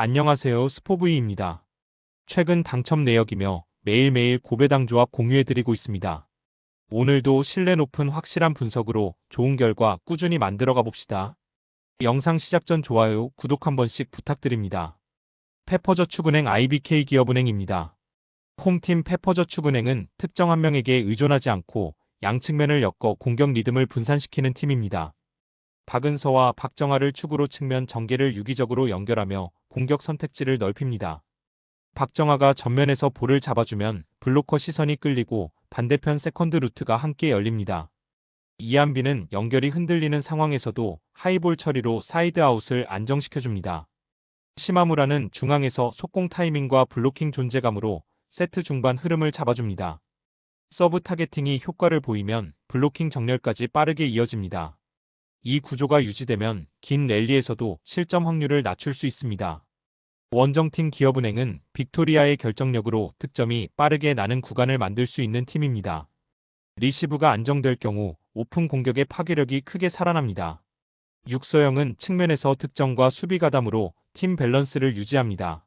안녕하세요. 스포브이입니다. 최근 당첨 내역이며 매일매일 고배당 조합 공유해드리고 있습니다. 오늘도 신뢰 높은 확실한 분석으로 좋은 결과 꾸준히 만들어가 봅시다. 영상 시작 전 좋아요, 구독 한 번씩 부탁드립니다. 페퍼저축은행 IBK 기업은행입니다. 홈팀 페퍼저축은행은 특정 한 명에게 의존하지 않고 양측면을 엮어 공격 리듬을 분산시키는 팀입니다. 박은서와 박정아를 축으로 측면 전개를 유기적으로 연결하며 공격 선택지를 넓힙니다. 박정아가 전면에서 볼을 잡아주면 블로커 시선이 끌리고 반대편 세컨드 루트가 함께 열립니다. 이한빈은 연결이 흔들리는 상황에서도 하이볼 처리로 사이드 아웃을 안정시켜줍니다. 시마무라는 중앙에서 속공 타이밍과 블로킹 존재감으로 세트 중반 흐름을 잡아줍니다. 서브 타겟팅이 효과를 보이면 블로킹 정렬까지 빠르게 이어집니다. 이 구조가 유지되면 긴 랠리에서도 실점 확률을 낮출 수 있습니다. 원정팀 기업은행은 빅토리아의 결정력으로 득점이 빠르게 나는 구간을 만들 수 있는 팀입니다. 리시브가 안정될 경우 오픈 공격의 파괴력이 크게 살아납니다. 육서영은 측면에서 득점과 수비 가담으로 팀 밸런스를 유지합니다.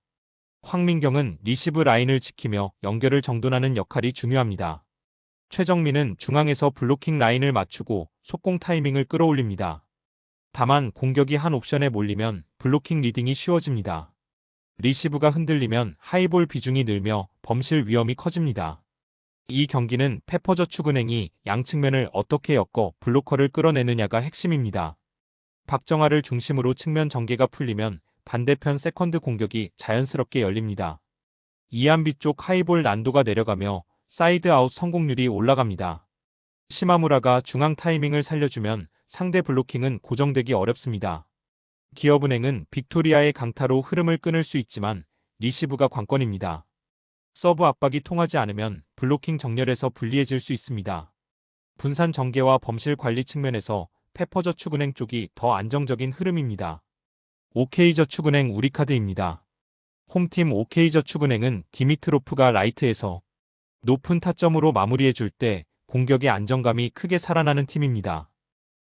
황민경은 리시브 라인을 지키며 연결을 정돈하는 역할이 중요합니다. 최정민은 중앙에서 블로킹 라인을 맞추고 속공 타이밍을 끌어올립니다. 다만 공격이 한 옵션에 몰리면 블로킹 리딩이 쉬워집니다. 리시브가 흔들리면 하이볼 비중이 늘며 범실 위험이 커집니다. 이 경기는 페퍼저축은행이 양측면을 어떻게 엮어 블로커를 끌어내느냐가 핵심입니다. 박정아를 중심으로 측면 전개가 풀리면 반대편 세컨드 공격이 자연스럽게 열립니다. 이한비 쪽 하이볼 난도가 내려가며 사이드 아웃 성공률이 올라갑니다. 시마무라가 중앙 타이밍을 살려주면 상대 블로킹은 고정되기 어렵습니다. 기업은행은 빅토리아의 강타로 흐름을 끊을 수 있지만 리시브가 관건입니다. 서브 압박이 통하지 않으면 블로킹 정렬에서 불리해질 수 있습니다. 분산 전개와 범실 관리 측면에서 페퍼저축은행 쪽이 더 안정적인 흐름입니다. OK저축은행 우리카드입니다. 홈팀 OK저축은행은 디미트로프가 라이트에서 높은 타점으로 마무리해줄 때 공격의 안정감이 크게 살아나는 팀입니다.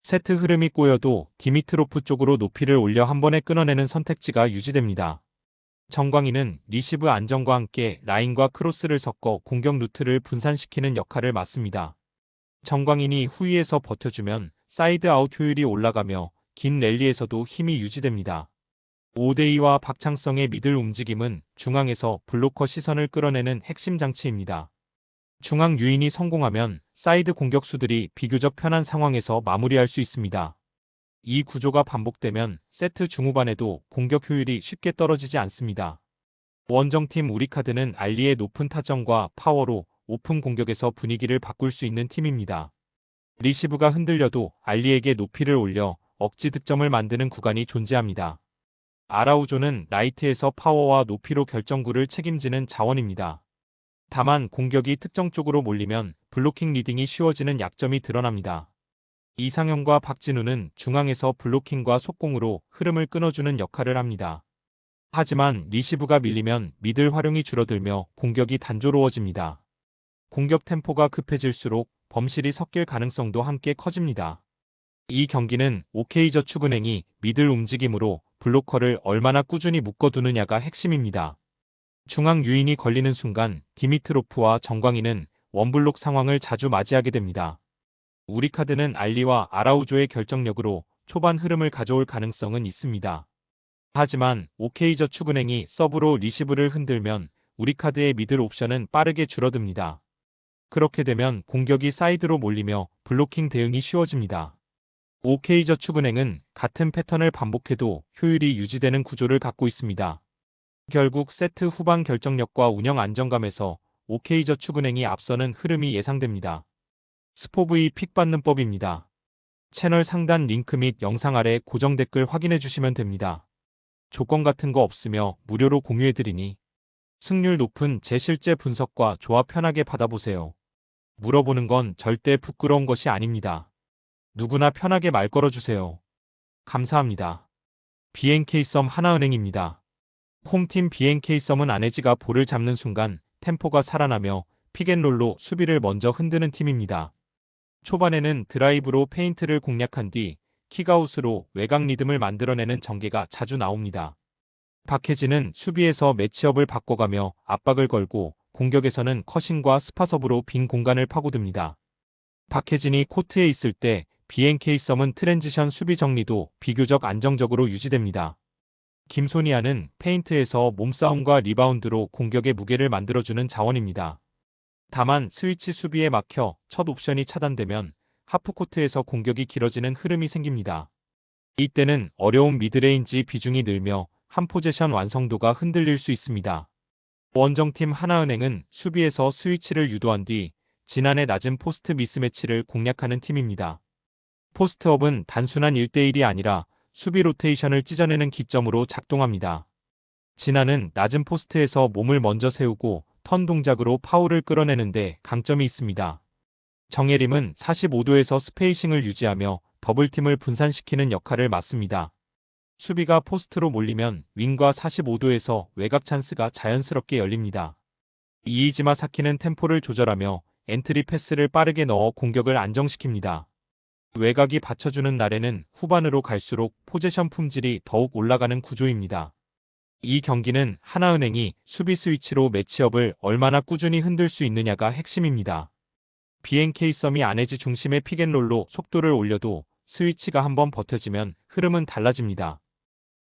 세트 흐름이 꼬여도 디미트로프 쪽으로 높이를 올려 한 번에 끊어내는 선택지가 유지됩니다. 정광희는 리시브 안정과 함께 라인과 크로스를 섞어 공격 루트를 분산시키는 역할을 맡습니다. 정광인이 후위에서 버텨주면 사이드 아웃 효율이 올라가며 긴 랠리에서도 힘이 유지됩니다. 오데이와 박창성의 미들 움직임은 중앙에서 블로커 시선을 끌어내는 핵심 장치입니다. 중앙 유인이 성공하면 사이드 공격수들이 비교적 편한 상황에서 마무리할 수 있습니다. 이 구조가 반복되면 세트 중후반에도 공격 효율이 쉽게 떨어지지 않습니다. 원정팀 우리카드는 알리의 높은 타점과 파워로 오픈 공격에서 분위기를 바꿀 수 있는 팀입니다. 리시브가 흔들려도 알리에게 높이를 올려 억지 득점을 만드는 구간이 존재합니다. 아라우조는 라이트에서 파워와 높이로 결정구를 책임지는 자원입니다. 다만 공격이 특정 쪽으로 몰리면 블로킹 리딩이 쉬워지는 약점이 드러납니다. 이상형과 박진우는 중앙에서 블로킹과 속공으로 흐름을 끊어주는 역할을 합니다. 하지만 리시브가 밀리면 미들 활용이 줄어들며 공격이 단조로워집니다. 공격 템포가 급해질수록 범실이 섞일 가능성도 함께 커집니다. 이 경기는 OK저축은행이 미들 움직임으로 블로커를 얼마나 꾸준히 묶어두느냐가 핵심입니다. 중앙 유인이 걸리는 순간 디미트로프와 정광희는 원블록 상황을 자주 맞이하게 됩니다. 우리카드는 알리와 아라우조의 결정력으로 초반 흐름을 가져올 가능성은 있습니다. 하지만 OK저축은행이 서브로 리시브를 흔들면 우리카드의 미들 옵션은 빠르게 줄어듭니다. 그렇게 되면 공격이 사이드로 몰리며 블로킹 대응이 쉬워집니다. OK저축은행은 같은 패턴을 반복해도 효율이 유지되는 구조를 갖고 있습니다. 결국 세트 후반 결정력과 운영 안정감에서 OK저축은행이 앞서는 흐름이 예상됩니다. 스포브이 픽 받는 법입니다. 채널 상단 링크 및 영상 아래 고정 댓글 확인해 주시면 됩니다. 조건 같은 거 없으며 무료로 공유해드리니 승률 높은 제 실제 분석과 조합 편하게 받아보세요. 물어보는 건 절대 부끄러운 것이 아닙니다. 누구나 편하게 말 걸어주세요. 감사합니다. BNK썸 하나은행입니다. 홈팀 BNK썸은 안혜지가 볼을 잡는 순간 템포가 살아나며 픽앤롤로 수비를 먼저 흔드는 팀입니다. 초반에는 드라이브로 페인트를 공략한 뒤 킥아웃으로 외곽 리듬을 만들어내는 전개가 자주 나옵니다. 박혜진은 수비에서 매치업을 바꿔가며 압박을 걸고 공격에서는 커싱과 스파섭으로 빈 공간을 파고듭니다. 박혜진이 코트에 있을 때 BNK 썸은 트랜지션 수비 정리도 비교적 안정적으로 유지됩니다. 김소니아는 페인트에서 몸싸움과 리바운드로 공격의 무게를 만들어주는 자원입니다. 다만 스위치 수비에 막혀 첫 옵션이 차단되면 하프코트에서 공격이 길어지는 흐름이 생깁니다. 이때는 어려운 미드레인지 비중이 늘며 한 포제션 완성도가 흔들릴 수 있습니다. 원정팀 하나은행은 수비에서 스위치를 유도한 뒤 지난해 낮은 포스트 미스매치를 공략하는 팀입니다. 포스트업은 단순한 1대1이 아니라 수비 로테이션을 찢어내는 기점으로 작동합니다. 진아는 낮은 포스트에서 몸을 먼저 세우고 턴 동작으로 파울을 끌어내는데 강점이 있습니다. 정예림은 45도에서 스페이싱을 유지하며 더블팀을 분산시키는 역할을 맡습니다. 수비가 포스트로 몰리면 윙과 45도에서 외곽 찬스가 자연스럽게 열립니다. 이이지마 사키는 템포를 조절하며 엔트리 패스를 빠르게 넣어 공격을 안정시킵니다. 외곽이 받쳐주는 날에는 후반으로 갈수록 포제션 품질이 더욱 올라가는 구조입니다. 이 경기는 하나은행이 수비 스위치로 매치업을 얼마나 꾸준히 흔들 수 있느냐가 핵심입니다. BNK 썸이 안에지 중심의 픽앤롤로 속도를 올려도 스위치가 한번 버텨지면 흐름은 달라집니다.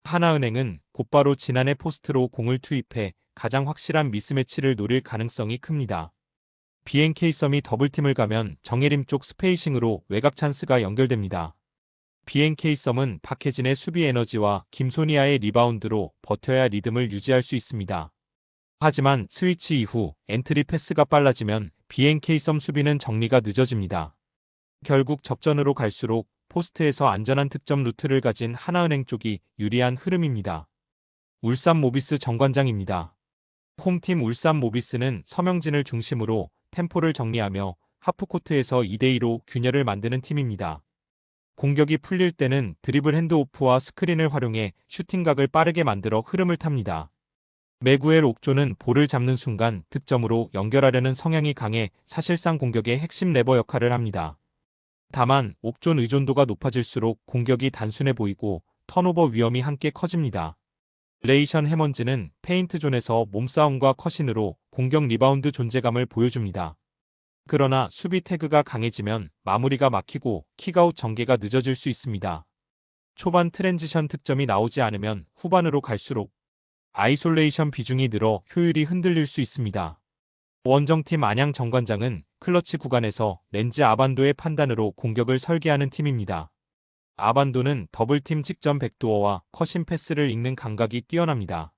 하나은행은 곧바로 지난해 포스트로 공을 투입해 가장 확실한 미스매치를 노릴 가능성이 큽니다. BNK 썸이 더블팀을 가면 정예림 쪽 스페이싱으로 외곽 찬스가 연결됩니다. BNK 썸은 박혜진의 수비 에너지와 김소니아의 리바운드로 버텨야 리듬을 유지할 수 있습니다. 하지만 스위치 이후 엔트리 패스가 빨라지면 BNK 썸 수비는 정리가 늦어집니다. 결국 접전으로 갈수록 포스트에서 안전한 득점 루트를 가진 하나은행 쪽이 유리한 흐름입니다. 울산 모비스 정관장입니다. 홈팀 울산 모비스는 서명진을 중심으로 템포를 정리하며 하프코트에서 2대2로 균열을 만드는 팀입니다. 공격이 풀릴 때는 드리블 핸드오프와 스크린을 활용해 슈팅각을 빠르게 만들어 흐름을 탑니다. 매구엘 옥조는 볼을 잡는 순간 득점으로 연결하려는 성향이 강해 사실상 공격의 핵심 레버 역할을 합니다. 다만 옥존 의존도가 높아질수록 공격이 단순해 보이고 턴오버 위험이 함께 커집니다. 레이션 해먼즈는 페인트존에서 몸싸움과 컷신으로 공격 리바운드 존재감을 보여줍니다. 그러나 수비 태그가 강해지면 마무리가 막히고 킥아웃 전개가 늦어질 수 있습니다. 초반 트랜지션 득점이 나오지 않으면 후반으로 갈수록 아이솔레이션 비중이 늘어 효율이 흔들릴 수 있습니다. 원정팀 안양 정관장은 클러치 구간에서 렌즈 아반도의 판단으로 공격을 설계하는 팀입니다. 아반도는 더블팀 직전 백도어와 컷신 패스를 읽는 감각이 뛰어납니다.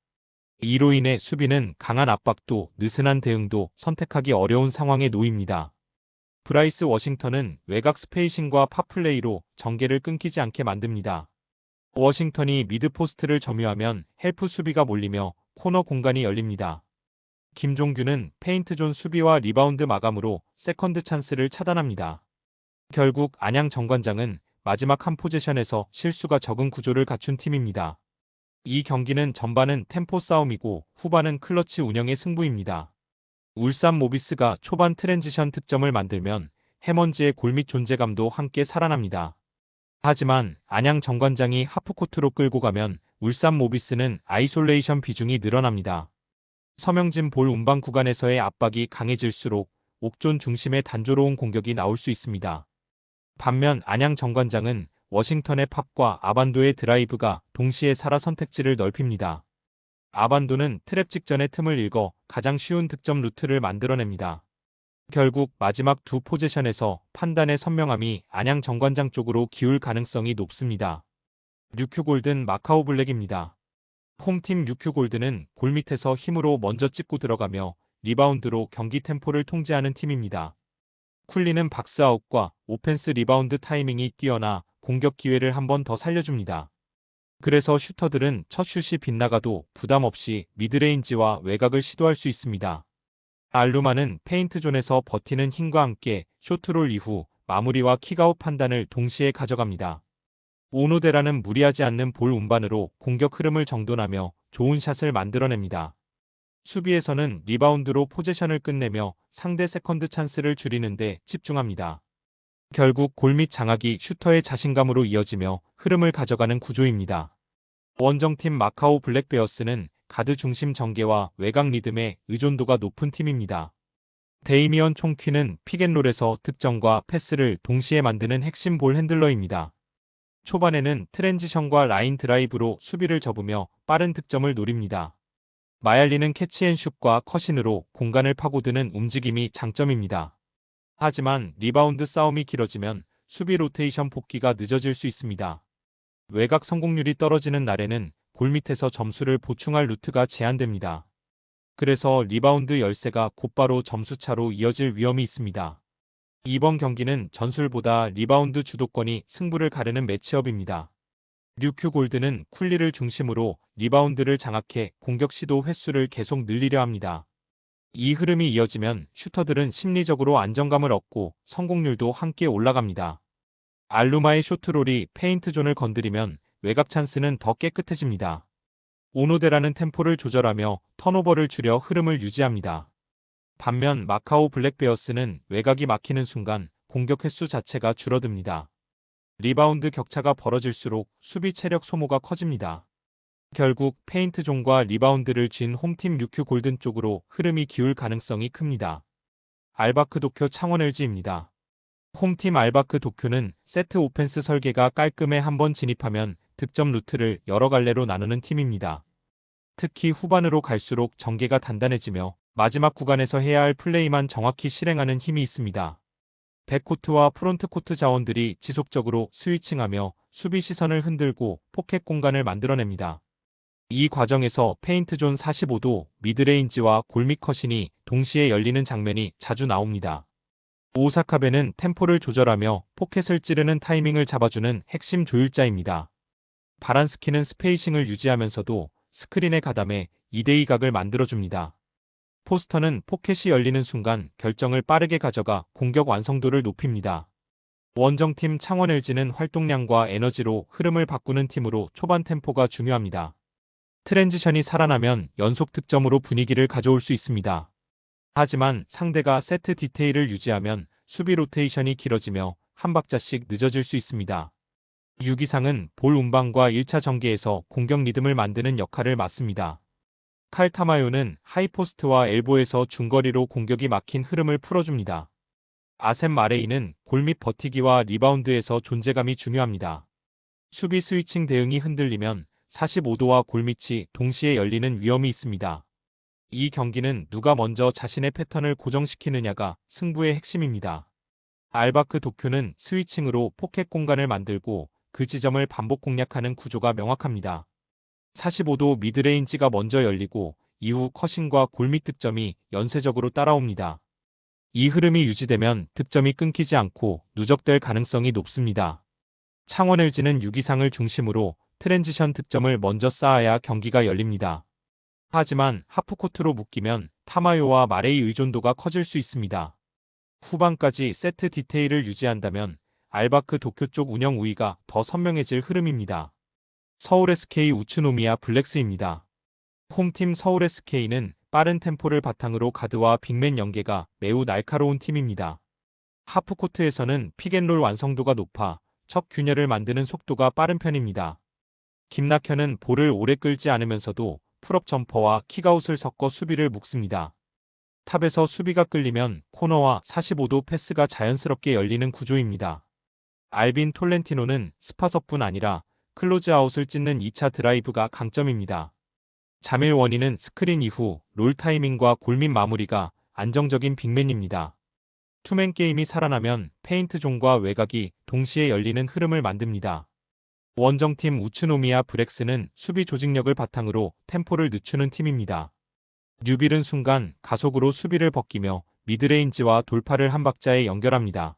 이로 인해 수비는 강한 압박도 느슨한 대응도 선택하기 어려운 상황에 놓입니다. 브라이스 워싱턴은 외곽 스페이싱과 팝플레이로 전개를 끊기지 않게 만듭니다. 워싱턴이 미드포스트를 점유하면 헬프 수비가 몰리며 코너 공간이 열립니다. 김종규는 페인트존 수비와 리바운드 마감으로 세컨드 찬스를 차단합니다. 결국 안양 정관장은 마지막 한 포지션에서 실수가 적은 구조를 갖춘 팀입니다. 이 경기는 전반은 템포 싸움이고 후반은 클러치 운영의 승부입니다. 울산 모비스가 초반 트랜지션 득점을 만들면 해먼즈의 골밑 존재감도 함께 살아납니다. 하지만 안양 정관장이 하프코트로 끌고 가면 울산 모비스는 아이솔레이션 비중이 늘어납니다. 서명진 볼 운반 구간에서의 압박이 강해질수록 옥존 중심의 단조로운 공격이 나올 수 있습니다. 반면 안양 정관장은 워싱턴의 팝과 아반도의 드라이브가 동시에 살아 선택지를 넓힙니다. 아반도는 트랩 직전의 틈을 읽어 가장 쉬운 득점 루트를 만들어냅니다. 결국 마지막 두 포지션에서 판단의 선명함이 안양 정관장 쪽으로 기울 가능성이 높습니다. 류큐 골든 마카오 블랙입니다. 홈팀 류큐 골든은 골밑에서 힘으로 먼저 찍고 들어가며 리바운드로 경기 템포를 통제하는 팀입니다. 쿨리는 박스아웃과 오펜스 리바운드 타이밍이 뛰어나 공격 기회를 한 번 더 살려줍니다. 그래서 슈터들은 첫 슛이 빗나가도 부담 없이 미드레인지와 외곽을 시도할 수 있습니다. 알루마는 페인트존에서 버티는 힘과 함께 쇼트롤 이후 마무리와 킥아웃 판단을 동시에 가져갑니다. 오노데라는 무리하지 않는 볼 운반으로 공격 흐름을 정돈하며 좋은 샷을 만들어냅니다. 수비에서는 리바운드로 포제션을 끝내며 상대 세컨드 찬스를 줄이는 데 집중합니다. 결국 골밑 장악이 슈터의 자신감으로 이어지며 흐름을 가져가는 구조입니다. 원정팀 마카오 블랙베어스는 가드 중심 전개와 외곽 리듬의 의존도가 높은 팀입니다. 데이미언 총퀴는 픽앤롤에서 득점과 패스를 동시에 만드는 핵심 볼 핸들러입니다. 초반에는 트랜지션과 라인 드라이브로 수비를 접으며 빠른 득점을 노립니다. 마얄리는 캐치앤슛과 컷인으로 공간을 파고드는 움직임이 장점입니다. 하지만 리바운드 싸움이 길어지면 수비 로테이션 복귀가 늦어질 수 있습니다. 외곽 성공률이 떨어지는 날에는 골 밑에서 점수를 보충할 루트가 제한됩니다. 그래서 리바운드 열세가 곧바로 점수차로 이어질 위험이 있습니다. 이번 경기는 전술보다 리바운드 주도권이 승부를 가르는 매치업입니다. 류큐 골드는 쿨리를 중심으로 리바운드를 장악해 공격 시도 횟수를 계속 늘리려 합니다. 이 흐름이 이어지면 슈터들은 심리적으로 안정감을 얻고 성공률도 함께 올라갑니다. 알루마의 쇼트롤이 페인트 존을 건드리면 외곽 찬스는 더 깨끗해집니다. 오노데라는 템포를 조절하며 턴오버를 줄여 흐름을 유지합니다. 반면 마카오 블랙베어스는 외곽이 막히는 순간 공격 횟수 자체가 줄어듭니다. 리바운드 격차가 벌어질수록 수비 체력 소모가 커집니다. 결국 페인트 존과 리바운드를 쥔 홈팀 류큐 골든 쪽으로 흐름이 기울 가능성이 큽니다. 알바크 도쿄 창원 LG입니다. 홈팀 알바크 도쿄는 세트 오펜스 설계가 깔끔해 한번 진입하면 득점 루트를 여러 갈래로 나누는 팀입니다. 특히 후반으로 갈수록 전개가 단단해지며 마지막 구간에서 해야 할 플레이만 정확히 실행하는 힘이 있습니다. 백코트와 프론트코트 자원들이 지속적으로 스위칭하며 수비 시선을 흔들고 포켓 공간을 만들어냅니다. 이 과정에서 페인트존 45도, 미드레인지와 골밑 컷신이 동시에 열리는 장면이 자주 나옵니다. 오사카베는 템포를 조절하며 포켓을 찌르는 타이밍을 잡아주는 핵심 조율자입니다. 바란스키는 스페이싱을 유지하면서도 스크린에 가담해 2대2 각을 만들어줍니다. 포스터는 포켓이 열리는 순간 결정을 빠르게 가져가 공격 완성도를 높입니다. 원정팀 창원 LG는 활동량과 에너지로 흐름을 바꾸는 팀으로 초반 템포가 중요합니다. 트랜지션이 살아나면 연속 득점으로 분위기를 가져올 수 있습니다. 하지만 상대가 세트 디테일을 유지하면 수비 로테이션이 길어지며 한 박자씩 늦어질 수 있습니다. 유기상은 볼 운반과 1차 전개에서 공격 리듬을 만드는 역할을 맡습니다. 칼 타마요는 하이포스트와 엘보에서 중거리로 공격이 막힌 흐름을 풀어줍니다. 아셈 마레이는 골밑 버티기와 리바운드에서 존재감이 중요합니다. 수비 스위칭 대응이 흔들리면 45도와 골밑이 동시에 열리는 위험이 있습니다. 이 경기는 누가 먼저 자신의 패턴을 고정시키느냐가 승부의 핵심입니다. 알바크 도쿄는 스위칭으로 포켓 공간을 만들고 그 지점을 반복 공략하는 구조가 명확합니다. 45도 미드레인지가 먼저 열리고 이후 컷신과 골밑 득점이 연쇄적으로 따라옵니다. 이 흐름이 유지되면 득점이 끊기지 않고 누적될 가능성이 높습니다. 창원 LG는 6이상을 중심으로 트랜지션 득점을 먼저 쌓아야 경기가 열립니다. 하지만 하프코트로 묶이면 타마요와 마레이 의존도가 커질 수 있습니다. 후반까지 세트 디테일을 유지한다면 알바크 도쿄 쪽 운영 우위가 더 선명해질 흐름입니다. 서울 SK 우츠노미야 블랙스입니다. 홈팀 서울 SK는 빠른 템포를 바탕으로 가드와 빅맨 연계가 매우 날카로운 팀입니다. 하프코트에서는 픽앤롤 완성도가 높아 첫 균열을 만드는 속도가 빠른 편입니다. 김낙현은 볼을 오래 끌지 않으면서도 풀업 점퍼와 킥아웃을 섞어 수비를 묶습니다. 탑에서 수비가 끌리면 코너와 45도 패스가 자연스럽게 열리는 구조입니다. 알빈 톨렌티노는 스파서뿐 아니라 클로즈아웃을 찢는 2차 드라이브가 강점입니다. 자밀 원희는 스크린 이후 롤 타이밍과 골밑 마무리가 안정적인 빅맨입니다. 투맨 게임이 살아나면 페인트 존과 외곽이 동시에 열리는 흐름을 만듭니다. 원정팀 우츠노미야 브렉스는 수비 조직력을 바탕으로 템포를 늦추는 팀입니다. 뉴빌은 순간 가속으로 수비를 벗기며 미드레인지와 돌파를 한 박자에 연결합니다.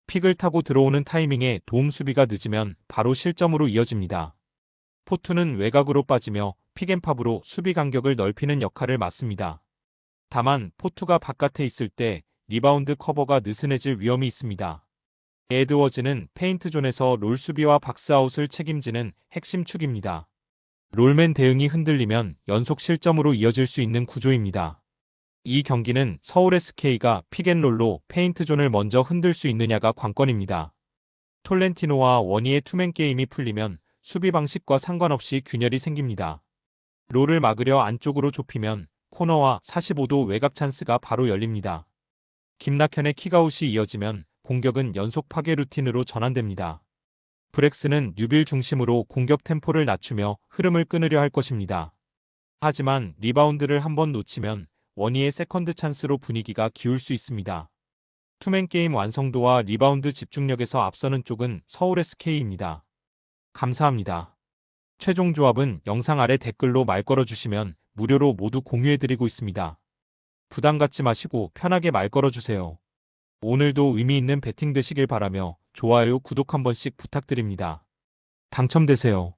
픽을 타고 들어오는 타이밍에 도움 수비가 늦으면 바로 실점으로 이어집니다. 포투는 외곽으로 빠지며 픽앤팝으로 수비 간격을 넓히는 역할을 맡습니다. 다만 포투가 바깥에 있을 때 리바운드 커버가 느슨해질 위험이 있습니다. 에드워즈는 페인트존에서 롤 수비와 박스아웃을 책임지는 핵심 축입니다. 롤맨 대응이 흔들리면 연속 실점으로 이어질 수 있는 구조입니다. 이 경기는 서울 SK가 픽앤롤로 페인트존을 먼저 흔들 수 있느냐가 관건입니다. 톨렌티노와 원희의 투맨 게임이 풀리면 수비 방식과 상관없이 균열이 생깁니다. 롤을 막으려 안쪽으로 좁히면 코너와 45도 외곽 찬스가 바로 열립니다. 김낙현의 킥아웃이 이어지면 공격은 연속 파괴 루틴으로 전환됩니다. 브렉스는 뉴빌 중심으로 공격 템포를 낮추며 흐름을 끊으려 할 것입니다. 하지만 리바운드를 한번 놓치면 원희의 세컨드 찬스로 분위기가 기울 수 있습니다. 투맨 게임 완성도와 리바운드 집중력에서 앞서는 쪽은 서울 SK입니다. 감사합니다. 최종 조합은 영상 아래 댓글로 말 걸어주시면 무료로 모두 공유해드리고 있습니다. 부담 갖지 마시고 편하게 말 걸어주세요. 오늘도 의미 있는 배팅 되시길 바라며 좋아요, 구독 한 번씩 부탁드립니다. 당첨되세요.